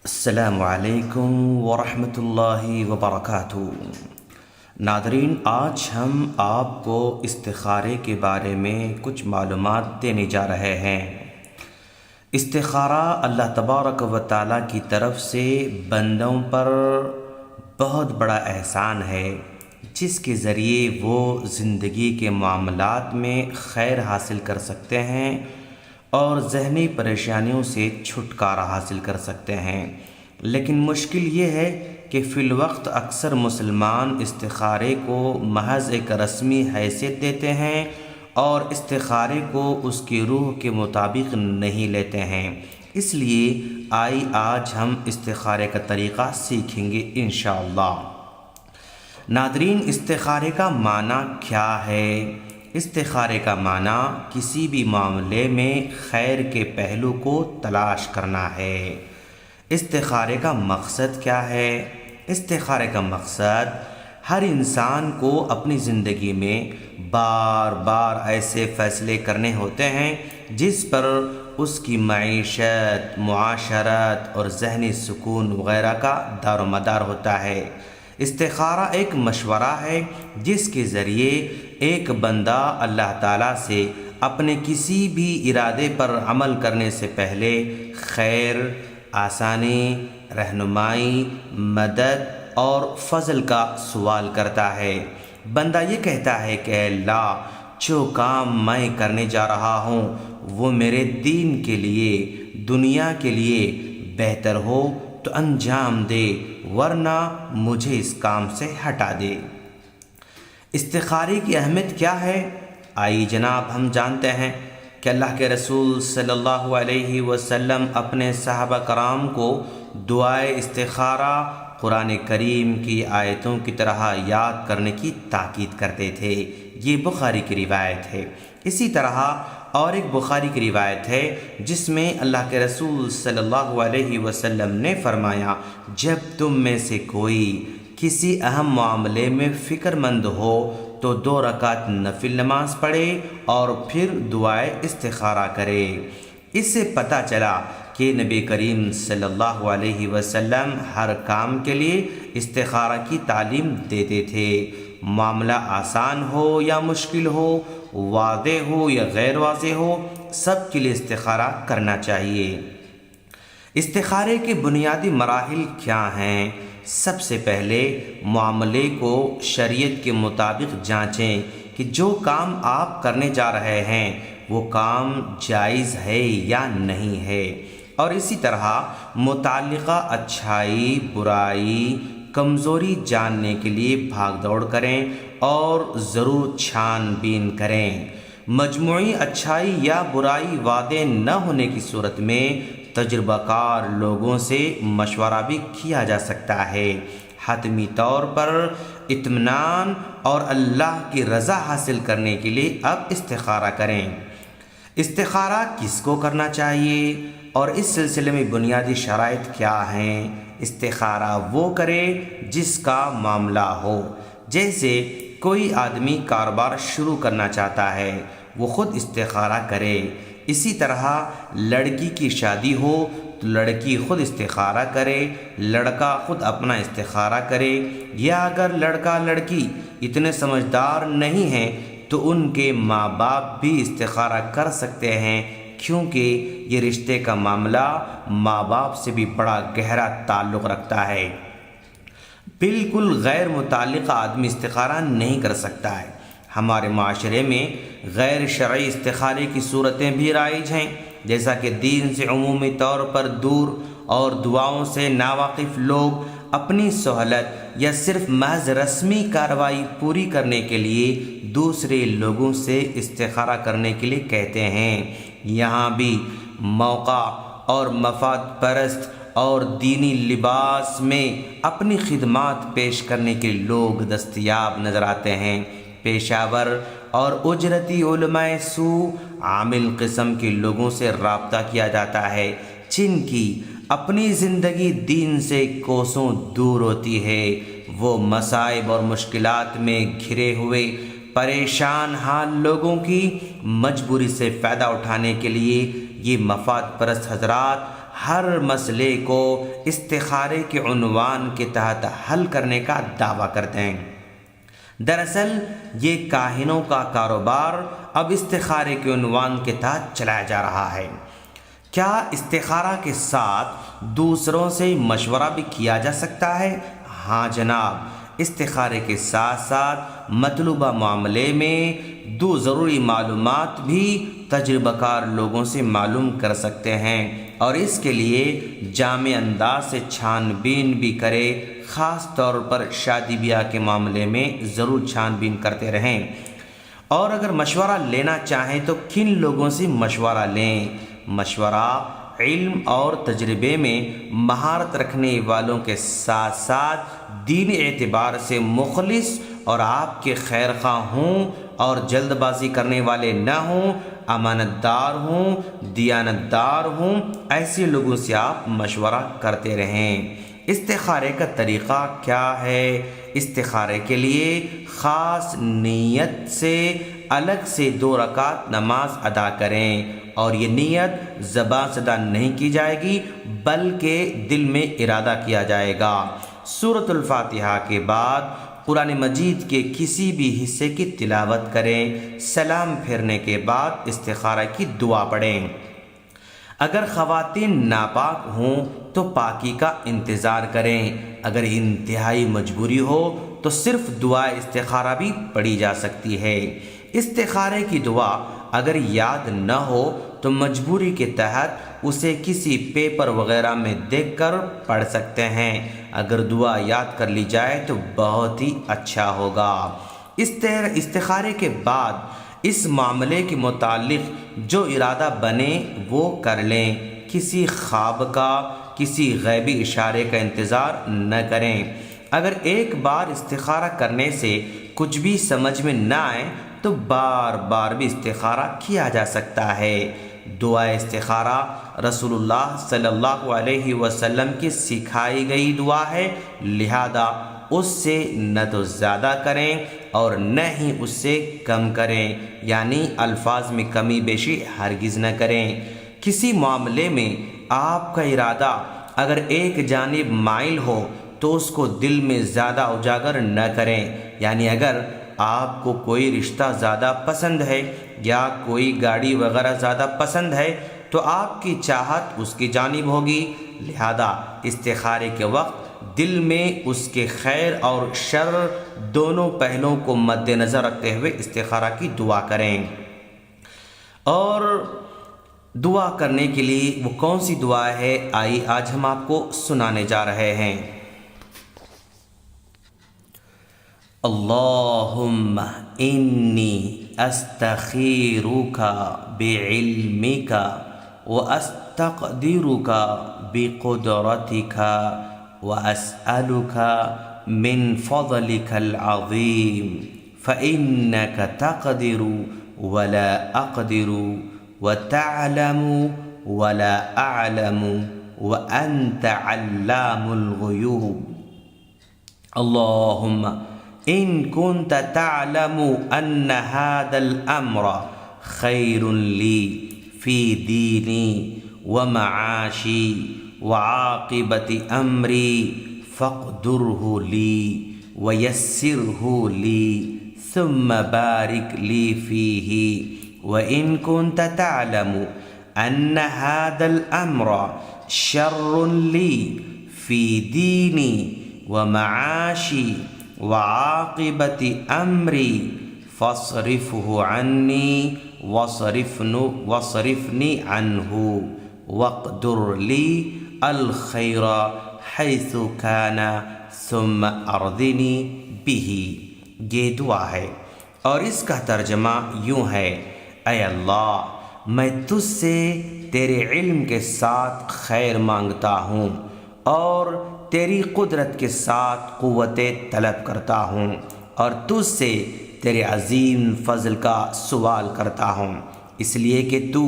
السلام علیکم ورحمۃ اللہ وبرکاتہ۔ ناظرین، آج ہم آپ کو استخارے کے بارے میں کچھ معلومات دینے جا رہے ہیں۔ استخارہ اللہ تبارک و تعالیٰ کی طرف سے بندوں پر بہت بڑا احسان ہے، جس کے ذریعے وہ زندگی کے معاملات میں خیر حاصل کر سکتے ہیں اور ذہنی پریشانیوں سے چھٹکارا حاصل کر سکتے ہیں۔ لیکن مشکل یہ ہے کہ فی الوقت اکثر مسلمان استخارے کو محض ایک رسمی حیثیت دیتے ہیں اور استخارے کو اس کی روح کے مطابق نہیں لیتے ہیں۔ اس لیے آج ہم استخارے کا طریقہ سیکھیں گے انشاءاللہ۔ ناظرین، استخارے کا معنی کیا ہے؟ استخارے کا معنی کسی بھی معاملے میں خیر کے پہلو کو تلاش کرنا ہے۔ استخارے کا مقصد کیا ہے؟ استخارے کا مقصد ہر انسان کو اپنی زندگی میں بار بار ایسے فیصلے کرنے ہوتے ہیں جس پر اس کی معیشت، معاشرت اور ذہنی سکون وغیرہ کا دار و مدار ہوتا ہے۔ استخارہ ایک مشورہ ہے جس کے ذریعے ایک بندہ اللہ تعالیٰ سے اپنے کسی بھی ارادے پر عمل کرنے سے پہلے خیر، آسانی، رہنمائی، مدد اور فضل کا سوال کرتا ہے۔ بندہ یہ کہتا ہے کہ اے اللہ، جو کام میں کرنے جا رہا ہوں وہ میرے دین کے لیے، دنیا کے لیے بہتر ہو تو انجام دے، ورنہ مجھے اس کام سے ہٹا دے۔ استخارے کی اہمیت کیا ہے؟ آئیے جناب ہم جانتے ہیں کہ اللہ کے رسول صلی اللہ علیہ وسلم اپنے صحابہ کرام کو دعائے استخارہ قرآن کریم کی آیتوں کی طرح یاد کرنے کی تاکید کرتے تھے۔ یہ بخاری کی روایت ہے۔ اسی طرح اور ایک بخاری کی روایت ہے جس میں اللہ کے رسول صلی اللہ علیہ وسلم نے فرمایا، جب تم میں سے کوئی کسی اہم معاملے میں فکر مند ہو تو 2 رکعت نفل نماز پڑھے اور پھر دعائے استخارہ کرے۔ اس سے پتہ چلا کہ نبی کریم صلی اللہ علیہ وسلم ہر کام کے لیے استخارہ کی تعلیم دیتے تھے۔ معاملہ آسان ہو یا مشکل ہو، واضح ہو یا غیر واضح ہو، سب کے لیے استخارہ کرنا چاہیے۔ استخارے کے بنیادی مراحل کیا ہیں؟ سب سے پہلے معاملے کو شریعت کے مطابق جانچیں کہ جو کام آپ کرنے جا رہے ہیں وہ کام جائز ہے یا نہیں ہے، اور اسی طرح متعلقہ اچھائی، برائی، کمزوری جاننے کے لیے بھاگ دوڑ کریں اور ضرور چھان بین کریں۔ مجموعی اچھائی یا برائی واضح نہ ہونے کی صورت میں تجربہ کار لوگوں سے مشورہ بھی کیا جا سکتا ہے۔ حتمی طور پر اطمینان اور اللہ کی رضا حاصل کرنے کے لیے اب استخارہ کریں۔ استخارہ کس کو کرنا چاہیے اور اس سلسلے میں بنیادی شرائط کیا ہیں؟ استخارہ وہ کرے جس کا معاملہ ہو۔ جیسے کوئی آدمی کاروبار شروع کرنا چاہتا ہے، وہ خود استخارہ کرے۔ اسی طرح لڑکی کی شادی ہو تو لڑکی خود استخارہ کرے، لڑکا خود اپنا استخارہ کرے، یا اگر لڑکا لڑکی اتنے سمجھدار نہیں ہیں تو ان کے ماں باپ بھی استخارہ کر سکتے ہیں، کیونکہ یہ رشتے کا معاملہ ماں باپ سے بھی بڑا گہرا تعلق رکھتا ہے۔ بالکل غیر متعلقہ آدمی استخارہ نہیں کر سکتا ہے۔ ہمارے معاشرے میں غیر شرعی استخارے کی صورتیں بھی رائج ہیں، جیسا کہ دین سے عمومی طور پر دور اور دعاؤں سے ناواقف لوگ اپنی سہولت یا صرف محض رسمی کارروائی پوری کرنے کے لیے دوسرے لوگوں سے استخارہ کرنے کے لیے کہتے ہیں۔ یہاں بھی موقع اور مفاد پرست اور دینی لباس میں اپنی خدمات پیش کرنے کے لوگ دستیاب نظر آتے ہیں۔ پیشہ ور اور اجرتی علماء سوء عامل قسم کے لوگوں سے رابطہ کیا جاتا ہے، جن کی اپنی زندگی دین سے کوسوں دور ہوتی ہے۔ وہ مصائب اور مشکلات میں گھرے ہوئے پریشان حال لوگوں کی مجبوری سے فائدہ اٹھانے کے لیے یہ مفاد پرست حضرات ہر مسئلے کو استخارے کے عنوان کے تحت حل کرنے کا دعویٰ کرتے ہیں۔ دراصل یہ کاہنوں کا کاروبار اب استخارے کے عنوان کے تحت چلایا جا رہا ہے۔ کیا استخارہ کے ساتھ دوسروں سے مشورہ بھی کیا جا سکتا ہے؟ ہاں جناب، استخارے کے ساتھ ساتھ مطلوبہ معاملے میں دو ضروری معلومات بھی تجربہ کار لوگوں سے معلوم کر سکتے ہیں، اور اس کے لیے جامع انداز سے چھان بین بھی کرے۔ خاص طور پر شادی بیاہ کے معاملے میں ضرور چھان بین کرتے رہیں، اور اگر مشورہ لینا چاہیں تو کن لوگوں سے مشورہ لیں؟ مشورہ علم اور تجربے میں مہارت رکھنے والوں کے ساتھ ساتھ دینی اعتبار سے مخلص اور آپ کے خیر خواہ ہوں، اور جلد بازی کرنے والے نہ ہوں، امانت دار ہوں، دیانت دار ہوں، ایسے لوگوں سے آپ مشورہ کرتے رہیں۔ استخارے کا طریقہ کیا ہے؟ استخارے کے لیے خاص نیت سے الگ سے 2 رکعت نماز ادا کریں، اور یہ نیت زبان سے ادا نہیں کی جائے گی بلکہ دل میں ارادہ کیا جائے گا۔ سورۃ الفاتحہ کے بعد قرآن مجید کے کسی بھی حصے کی تلاوت کریں۔ سلام پھیرنے کے بعد استخارہ کی دعا پڑھیں۔ اگر خواتین ناپاک ہوں تو پاکی کا انتظار کریں۔ اگر انتہائی مجبوری ہو تو صرف دعا استخارہ بھی پڑھی جا سکتی ہے۔ استخارے کی دعا اگر یاد نہ ہو تو مجبوری کے تحت اسے کسی پیپر وغیرہ میں دیکھ کر پڑھ سکتے ہیں۔ اگر دعا یاد کر لی جائے تو بہت ہی اچھا ہوگا۔ استخارے کے بعد اس معاملے کے متعلق جو ارادہ بنے وہ کر لیں۔ کسی خواب کا، کسی غیبی اشارے کا انتظار نہ کریں۔ اگر ایک بار استخارہ کرنے سے کچھ بھی سمجھ میں نہ آئے تو بار بار بھی استخارہ کیا جا سکتا ہے۔ دعا استخارہ رسول اللہ صلی اللہ علیہ وسلم کی سکھائی گئی دعا ہے، لہذا اس سے نہ تو زیادہ کریں اور نہ ہی اس سے کم کریں، یعنی الفاظ میں کمی بیشی ہرگز نہ کریں۔ کسی معاملے میں آپ کا ارادہ اگر ایک جانب مائل ہو تو اس کو دل میں زیادہ اجاگر نہ کریں، یعنی اگر آپ کو کوئی رشتہ زیادہ پسند ہے یا کوئی گاڑی وغیرہ زیادہ پسند ہے تو آپ کی چاہت اس کی جانب ہوگی، لہذا استخارے کے وقت دل میں اس کے خیر اور شر دونوں پہلوؤں کو مد نظر رکھتے ہوئے استخارہ کی دعا کریں۔ اور دعا کرنے کے لیے وہ کون سی دعا ہے، آئیے آج ہم آپ کو سنانے جا رہے ہیں۔ اللہم انی استخیرک بعلمک واستقدرک بقدرتک واسألک من فضلک العظیم فإنک تقدر ولا اقدر وتعلم ولا اعلم وانت علام الغیوب۔ اللہم ان كنت تعلم ان هذا الامر خير لي في ديني ومعاشي وعاقبة امري فاقدره لي ويسره لي ثم بارك لي فيه، وان كنت تعلم ان هذا الامر شر لي في ديني ومعاشي وعاقبت امری فاصرفه عنی واصرفنی عنہ واقدر لی الخیر حیث کان ثم ارضنی بہ۔ یہ دعا ہے اور اس کا ترجمہ یوں ہے، اے اللہ میں تجھ سے تیرے علم کے ساتھ خیر مانگتا ہوں اور تیری قدرت کے ساتھ قوت طلب کرتا ہوں، اور تجھ سے تیرے عظیم فضل کا سوال کرتا ہوں، اس لیے کہ تو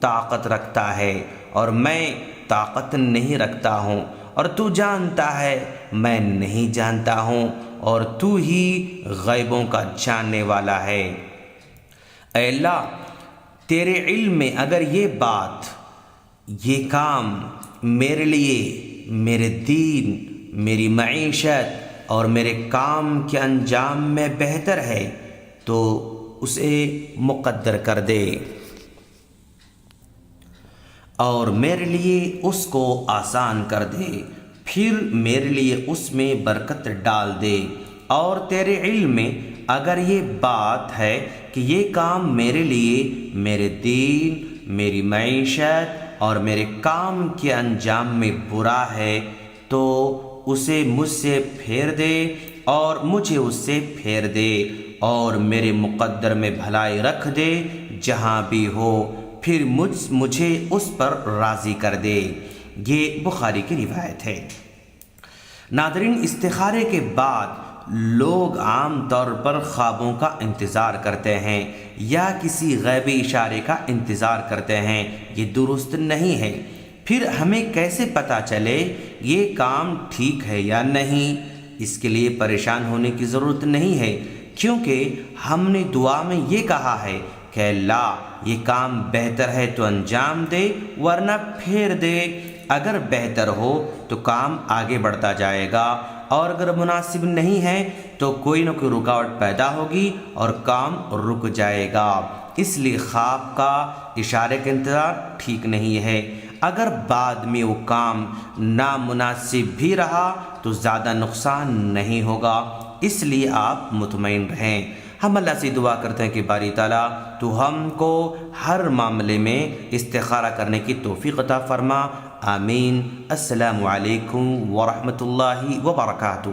طاقت رکھتا ہے اور میں طاقت نہیں رکھتا ہوں، اور تو جانتا ہے میں نہیں جانتا ہوں، اور تو ہی غیبوں کا جاننے والا ہے۔ اے اللہ تیرے علم میں اگر یہ بات یہ کام میرے لیے میرے دین، میری معیشت اور میرے کام کے انجام میں بہتر ہے تو اسے مقدر کر دے، اور میرے لیے اس کو آسان کر دے، پھر میرے لیے اس میں برکت ڈال دے۔ اور تیرے علم میں اگر یہ بات ہے کہ یہ کام میرے لیے میرے دین، میری معیشت اور میرے کام کے انجام میں برا ہے تو اسے مجھ سے پھیر دے اور مجھے اس سے پھیر دے، اور میرے مقدر میں بھلائی رکھ دے جہاں بھی ہو، پھر مجھے اس پر راضی کر دے۔ یہ بخاری کی روایت ہے۔ ناظرین، استخارے کے بعد لوگ عام طور پر خوابوں کا انتظار کرتے ہیں یا کسی غیبی اشارے کا انتظار کرتے ہیں، یہ درست نہیں ہے۔ پھر ہمیں کیسے پتہ چلے یہ کام ٹھیک ہے یا نہیں؟ اس کے لیے پریشان ہونے کی ضرورت نہیں ہے، کیونکہ ہم نے دعا میں یہ کہا ہے کہ اللہ یہ کام بہتر ہے تو انجام دے، ورنہ پھیر دے۔ اگر بہتر ہو تو کام آگے بڑھتا جائے گا، اور اگر مناسب نہیں ہے تو کوئی نہ کوئی رکاوٹ پیدا ہوگی اور کام رک جائے گا۔ اس لیے خواب کا اشارے کا انتظار ٹھیک نہیں ہے۔ اگر بعد میں وہ کام نامناسب بھی رہا تو زیادہ نقصان نہیں ہوگا، اس لیے آپ مطمئن رہیں۔ ہم اللہ سے دعا کرتے ہیں کہ باری تعالیٰ تو ہم کو ہر معاملے میں استخارہ کرنے کی توفیق عطا فرما۔ آمین۔ السلام علیکم ورحمۃ اللہ وبرکاتہ۔